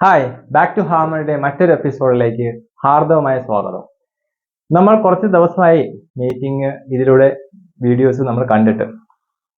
Hi, back to ഹാർമണിയുടെ മറ്റൊരു എപ്പിസോഡിലേക്ക് ഹാർദവമായ സ്വാഗതം. നമ്മൾ കുറച്ച് ദിവസമായി മീറ്റിംഗ് ഇതിലൂടെ വീഡിയോസ് നമ്മൾ കണ്ടിട്ട്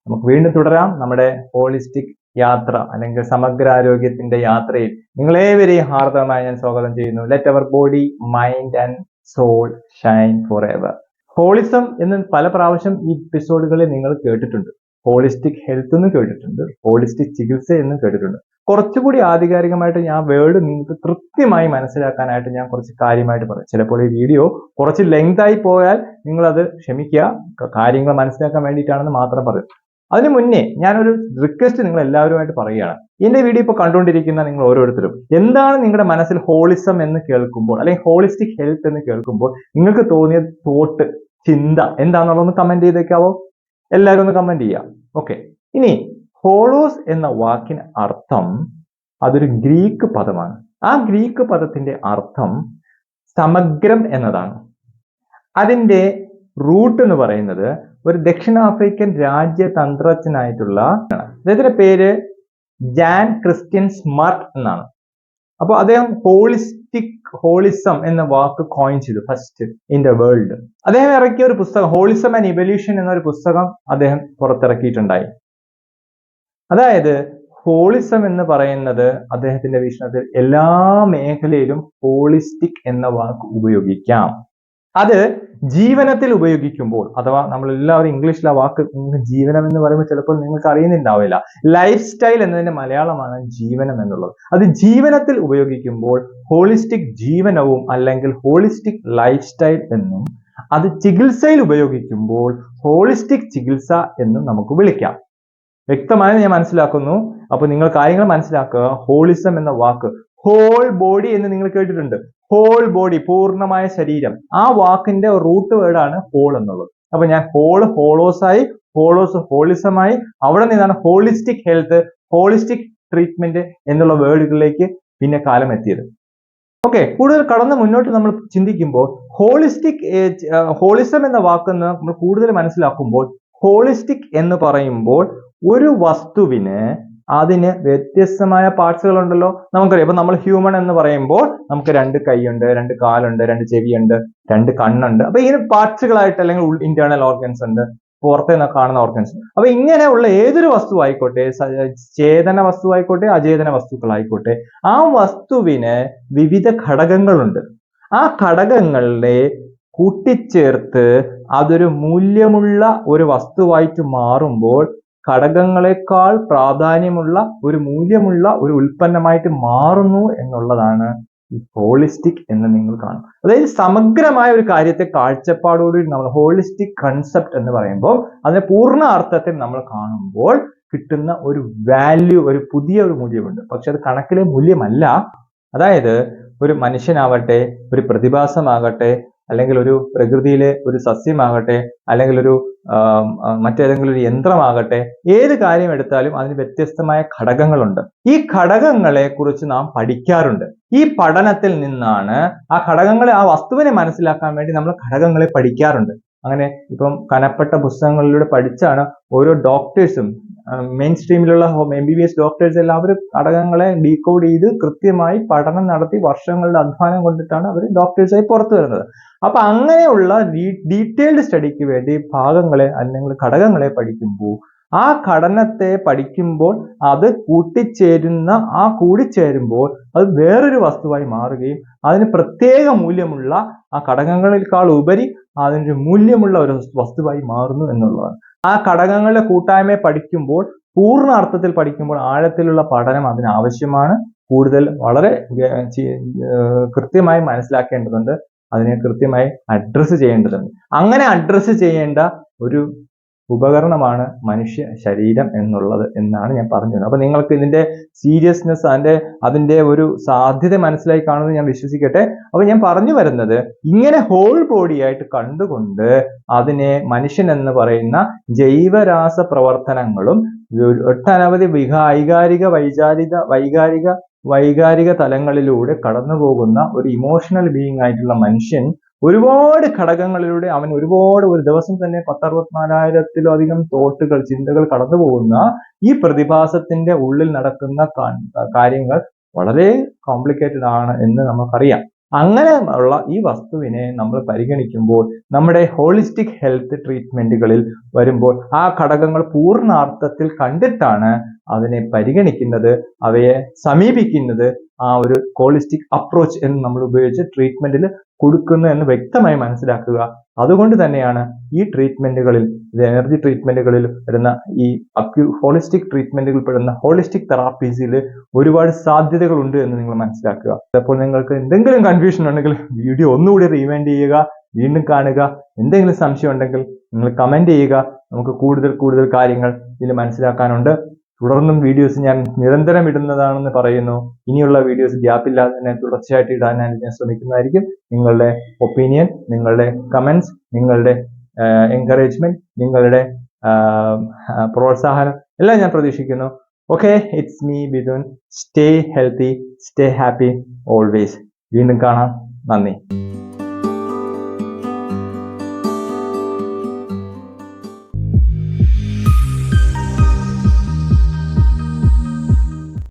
നമുക്ക് വീണ്ടും തുടരാം നമ്മുടെ ഹോളിസ്റ്റിക് യാത്ര അല്ലെങ്കിൽ സമഗ്രാരോഗ്യത്തിന്റെ യാത്രയിൽ നിങ്ങളേവരെയും ഹാർദവമായി ഞാൻ സ്വാഗതം ചെയ്യുന്നു. Let our body, mind and soul shine forever. Holism എന്ന് പല പ്രാവശ്യം ഈ എപ്പിസോഡുകളിൽ നിങ്ങൾ കേട്ടിട്ടുണ്ട്. ഹോളിസ്റ്റിക് ഹെൽത്ത് എന്ന് കേട്ടിട്ടുണ്ട്, ഹോളിസ്റ്റിക് ചികിത്സ എന്ന് കേട്ടിട്ടുണ്ട്. കുറച്ചുകൂടി ആധികാരികമായിട്ട് ഞാൻ വേർഡ് നിങ്ങൾക്ക് കൃത്യമായി മനസ്സിലാക്കാനായിട്ട് ഞാൻ കുറച്ച് കാര്യമായിട്ട് പറയാം. ചിലപ്പോൾ ഈ വീഡിയോ കുറച്ച് ലെങ്ത് ആയി പോയാൽ നിങ്ങളത് ക്ഷമിക്കുക, കാര്യങ്ങൾ മനസ്സിലാക്കാൻ വേണ്ടിയിട്ടാണെന്ന് മാത്രം പറയും. അതിനു മുന്നേ ഞാനൊരു റിക്വസ്റ്റ് നിങ്ങൾ എല്ലാവരുമായിട്ട് പറയുകയാണ്. എന്റെ വീഡിയോ ഇപ്പോൾ കണ്ടുകൊണ്ടിരിക്കുന്ന നിങ്ങൾ ഓരോരുത്തരും എന്താണ് നിങ്ങളുടെ മനസ്സിൽ ഹോളിസം എന്ന് കേൾക്കുമ്പോൾ അല്ലെങ്കിൽ ഹോളിസ്റ്റിക് ഹെൽത്ത് എന്ന് കേൾക്കുമ്പോൾ നിങ്ങൾക്ക് തോന്നിയ തോട്ട്, ചിന്ത എന്താണെന്നുള്ളതൊന്ന് കമന്റ് ചെയ്തേക്കാവോ? എല്ലാവരും ഒന്ന് കമന്റ് ചെയ്യാം. ഓക്കെ, ഇനി ഹോളോസ് എന്ന വാക്കിന് അർത്ഥം അതൊരു ഗ്രീക്ക് പദമാണ്. ആ ഗ്രീക്ക് പദത്തിന്റെ അർത്ഥം സമഗ്രം എന്നതാണ്. അതിന്റെ റൂട്ട് എന്ന് പറയുന്നത് ഒരു ദക്ഷിണാഫ്രിക്കൻ രാജ്യതന്ത്രജ്ഞനായിട്ടുള്ള അദ്ദേഹത്തിന്റെ പേര് ജാൻ ക്രിസ്ത്യൻ സ്മർട്ട് എന്നാണ്. അപ്പോൾ അദ്ദേഹം ഹോളിസം എന്ന വാക്ക് കോയിൻ ചെയ്തു ഫസ്റ്റ് ഇൻ ദ വേൾഡ്. അദ്ദേഹം ഇറക്കിയ ഒരു പുസ്തകം ഹോളിസം ആൻഡ് ഇവല്യൂഷൻ എന്നൊരു പുസ്തകം അദ്ദേഹം പുറത്തിറക്കിയിട്ടുണ്ടായി. അതായത് ഹോളിസം എന്ന് പറയുന്നത് അദ്ദേഹത്തിന്റെ വീക്ഷണത്തിൽ എല്ലാ മേഖലയിലും ഹോളിസ്റ്റിക് എന്ന വാക്ക് ഉപയോഗിക്കാം. അത് ജീവനത്തിൽ ഉപയോഗിക്കുമ്പോൾ, അഥവാ നമ്മൾ എല്ലാവരും ഇംഗ്ലീഷിൽ ആ വാക്ക് ജീവനം എന്ന് പറയുമ്പോൾ ചിലപ്പോൾ നിങ്ങൾക്ക് അറിയുന്നുണ്ടാവില്ല. ലൈഫ് സ്റ്റൈൽ എന്നതിന്റെ മലയാളമാണ് ജീവനം എന്നുള്ളത്. അത് ജീവനത്തിൽ ഉപയോഗിക്കുമ്പോൾ ഹോളിസ്റ്റിക് ജീവനവും അല്ലെങ്കിൽ ഹോളിസ്റ്റിക് ലൈഫ് സ്റ്റൈൽ എന്നും, അത് ചികിത്സയിൽ ഉപയോഗിക്കുമ്പോൾ ഹോളിസ്റ്റിക് ചികിത്സ എന്നും നമുക്ക് വിളിക്കാം. വ്യക്തമായി ഞാൻ മനസ്സിലാക്കുന്നു. അപ്പൊ നിങ്ങൾ കാര്യങ്ങൾ മനസ്സിലാക്കുക. ഹോളിസം എന്ന വാക്ക്, ഹോൾ ബോഡി എന്ന് നിങ്ങൾ കേട്ടിട്ടുണ്ട്. ഹോൾ ബോഡി, പൂർണ്ണമായ ശരീരം. ആ വാക്കിന്റെ റൂട്ട് വേർഡാണ് ഹോൾ എന്നുള്ളത്. അപ്പൊ ഞാൻ ഹോളോസായി, ഹോളോസ് ഹോളിസമായി, അവിടെ നിന്നാണ് ഹോളിസ്റ്റിക് ഹെൽത്ത്, ഹോളിസ്റ്റിക് ട്രീറ്റ്മെന്റ് എന്നുള്ള വേർഡുകളിലേക്ക് പിന്നെ കാലം എത്തിയത്. ഓക്കെ, കൂടുതൽ കടന്ന് മുന്നോട്ട് നമ്മൾ ചിന്തിക്കുമ്പോൾ ഹോളിസം എന്ന വാക്കെന്ന് നമ്മൾ കൂടുതൽ മനസ്സിലാക്കുമ്പോൾ, ഹോളിസ്റ്റിക് എന്ന് പറയുമ്പോൾ ഒരു വസ്തുവിന് അതിന് വ്യത്യസ്തമായ പാർട്സുകൾ ഉണ്ടല്ലോ. നമുക്കറിയാം, ഇപ്പൊ നമ്മൾ ഹ്യൂമൻ എന്ന് പറയുമ്പോൾ നമുക്ക് 2 കൈയുണ്ട്, 2 കാലുണ്ട്, 2 ചെവിയുണ്ട്, 2 കണ്ണുണ്ട്. അപ്പൊ ഇങ്ങനെ പാർട്സുകളായിട്ട് അല്ലെങ്കിൽ ഇന്റേണൽ ഓർഗൻസ് ഉണ്ട്, പുറത്തെ കാണുന്ന ഓർഗൻസ്. അപ്പൊ ഇങ്ങനെയുള്ള ഏതൊരു വസ്തു ആയിക്കോട്ടെ, ചേതന വസ്തു ആയിക്കോട്ടെ, അചേതന വസ്തുക്കളായിക്കോട്ടെ, ആ വസ്തുവിന് വിവിധ ഘടകങ്ങളുണ്ട്. ആ ഘടകങ്ങളെ കൂട്ടിച്ചേർത്ത് അതൊരു മൂല്യമുള്ള ഒരു വസ്തുവായിട്ട് മാറുമ്പോൾ ഘടകങ്ങളെക്കാൾ പ്രാധാന്യമുള്ള ഒരു മൂല്യമുള്ള ഒരു ഉൽപ്പന്നമായിട്ട് മാറുന്നു എന്നുള്ളതാണ് ഈ ഹോളിസ്റ്റിക് എന്ന് നിങ്ങൾ കാണും. അതായത് സമഗ്രമായ ഒരു കാര്യത്തെ കാഴ്ചപ്പാടോടുകൂടി നമ്മൾ ഹോളിസ്റ്റിക് കൺസെപ്റ്റ് എന്ന് പറയുമ്പോൾ അതിന്റെ പൂർണ്ണ അർത്ഥത്തിൽ നമ്മൾ കാണുമ്പോൾ കിട്ടുന്ന ഒരു വാല്യൂ, ഒരു പുതിയ ഒരു മൂല്യമുണ്ട്. പക്ഷെ അത് കണക്കിലെ മൂല്യമല്ല. അതായത് ഒരു മനുഷ്യനാവട്ടെ, ഒരു പ്രതിഭാസമാകട്ടെ, അല്ലെങ്കിൽ ഒരു പ്രകൃതിയിലെ ഒരു സസ്യമാകട്ടെ, അല്ലെങ്കിൽ ഒരു മറ്റേതെങ്കിലും ഒരു യന്ത്രമാകട്ടെ, ഏത് കാര്യം എടുത്താലും അതിന് വ്യത്യസ്തമായ ഘടകങ്ങളുണ്ട്. ഈ ഘടകങ്ങളെ കുറിച്ച് നാം പഠിക്കാറുണ്ട്. ഈ പഠനത്തിൽ നിന്നാണ് ആ ഘടകങ്ങളെ, ആ വസ്തുവിനെ മനസ്സിലാക്കാൻ വേണ്ടി നമ്മൾ ഘടകങ്ങളെ പഠിക്കാറുണ്ട്. അങ്ങനെ ഇപ്പം കനപ്പെട്ട പുസ്തകങ്ങളിലൂടെ പഠിച്ചാണ് ഓരോ ഡോക്ടേഴ്സും, മെയിൻ സ്ട്രീമിലുള്ള MBBS ഡോക്ടേഴ്സ് എല്ലാവരും ഘടകങ്ങളെ ഡീകോഡ് ചെയ്ത് കൃത്യമായി പഠനം നടത്തി വർഷങ്ങളുടെ അധ്വാനം കൊണ്ടിട്ടാണ് അവർ ഡോക്ടേഴ്സായി പുറത്തു വരുന്നത്. അപ്പൊ അങ്ങനെയുള്ള ഡീറ്റെയിൽഡ് സ്റ്റഡിക്ക് വേണ്ടി ഭാഗങ്ങളെ അല്ലെങ്കിൽ ഘടകങ്ങളെ പഠിക്കുമ്പോൾ, ആ ഘടനത്തെ പഠിക്കുമ്പോൾ അത് കൂടിച്ചേരുമ്പോൾ അത് വേറൊരു വസ്തുവായി മാറുകയും അതിന് പ്രത്യേക മൂല്യമുള്ള, ആ ഘടകങ്ങളെക്കാൾ ഉപരി അതിനൊരു മൂല്യമുള്ള ഒരു വസ്തുവായി മാറുന്നു എന്നുള്ളതാണ്. ആ ഘടകങ്ങളുടെ കൂട്ടായ്മയെ പഠിക്കുമ്പോൾ, പൂർണ്ണ അർത്ഥത്തിൽ പഠിക്കുമ്പോൾ ആഴത്തിലുള്ള പഠനം അതിനാവശ്യമാണ്. കൂടുതൽ വളരെ കൃത്യമായി മനസ്സിലാക്കേണ്ടതുണ്ട്. അതിനെ കൃത്യമായി അഡ്രസ്സ് ചെയ്യേണ്ടതുണ്ട്. അങ്ങനെ അഡ്രസ്സ് ചെയ്യേണ്ട ഒരു ഉപകരണമാണ് മനുഷ്യ ശരീരം എന്നുള്ളത് എന്നാണ് ഞാൻ പറഞ്ഞത്. അപ്പൊ നിങ്ങൾക്ക് ഇതിന്റെ സീരിയസ്നെസ്, അതിന്റെ ഒരു സാധ്യത മനസ്സിലായി കാണുമെന്ന് ഞാൻ വിശ്വസിക്കട്ടെ. അപ്പൊ ഞാൻ പറഞ്ഞു വരുന്നത്, ഇങ്ങനെ ഹോൾ ബോഡി ആയിട്ട് കണ്ടുകൊണ്ട് അതിനെ മനുഷ്യൻ എന്ന് പറയുന്ന ജൈവരാസ പ്രവർത്തനങ്ങളും ഒട്ടനവധി വൈകാരിക തലങ്ങളിലൂടെ കടന്നു പോകുന്ന ഒരു ഇമോഷണൽ ബീയിങ് ആയിട്ടുള്ള മനുഷ്യൻ ഒരുപാട് ഘടകങ്ങളിലൂടെ അവൻ ഒരു ദിവസം തന്നെ 64,000-ത്തിലധികം തോട്ടുകൾ, ചിന്തകൾ കടന്നു പോകുന്ന ഈ പ്രതിഭാസത്തിന്റെ ഉള്ളിൽ നടക്കുന്ന കാര്യങ്ങൾ വളരെ കോംപ്ലിക്കേറ്റഡ് ആണ് എന്ന് നമുക്കറിയാം. അങ്ങനെ ഉള്ള ഈ വസ്തുവിനെ നമ്മൾ പരിഗണിക്കുമ്പോൾ നമ്മുടെ ഹോളിസ്റ്റിക് ഹെൽത്ത് ട്രീറ്റ്മെന്റുകളിൽ വരുമ്പോൾ ആ ഘടകങ്ങൾ പൂർണ്ണാർത്ഥത്തിൽ കണ്ടിട്ടാണ് അതിനെ പരിഗണിക്കുന്നത്, അവയെ സമീപിക്കുന്നത്. ആ ഒരു ഹോളിസ്റ്റിക് അപ്രോച്ച് എന്ന് നമ്മൾ ഉപയോഗിച്ച് ട്രീറ്റ്മെന്റിൽ കൊടുക്കുന്നു എന്ന് വ്യക്തമായി മനസ്സിലാക്കുക. അതുകൊണ്ട് തന്നെയാണ് ഈ ട്രീറ്റ്മെന്റുകളിൽ, എനർജി ട്രീറ്റ്മെന്റുകളിൽ വരുന്ന ഈ ഹോളിസ്റ്റിക് ട്രീറ്റ്മെന്റുകൾ പെടുന്ന ഹോളിസ്റ്റിക് തെറാപ്പീസിൽ ഒരുപാട് സാധ്യതകളുണ്ട് എന്ന് നിങ്ങൾ മനസ്സിലാക്കുക. അപ്പോൾ നിങ്ങൾക്ക് എന്തെങ്കിലും കൺഫ്യൂഷൻ ഉണ്ടെങ്കിൽ വീഡിയോ ഒന്നുകൂടി റീവൈൻഡ് ചെയ്യുക, വീണ്ടും കാണുക. എന്തെങ്കിലും സംശയം ഉണ്ടെങ്കിൽ നിങ്ങൾ കമന്റ് ചെയ്യുക. നമുക്ക് കൂടുതൽ കാര്യങ്ങൾ ഇതിൽ മനസ്സിലാക്കാനുണ്ട്. തുടർന്നും വീഡിയോസ് ഞാൻ നിരന്തരം ഇടുന്നതാണെന്ന് പറയുന്നു. ഇനിയുള്ള വീഡിയോസ് ഗ്യാപ്പില്ലാതെ തന്നെ തുടർച്ചയായിട്ട് ഇടാൻ ഞാൻ ശ്രമിക്കുന്നതായിരിക്കും. നിങ്ങളുടെ ഒപ്പീനിയൻ, നിങ്ങളുടെ കമന്റ്സ്, നിങ്ങളുടെ എൻകറേജ്മെന്റ്, നിങ്ങളുടെ പ്രോത്സാഹനം എല്ലാം ഞാൻ പ്രതീക്ഷിക്കുന്നു. Okay, it's me Bidun. Stay healthy, stay happy always. വീണ്ടും കാണാം. നന്ദി.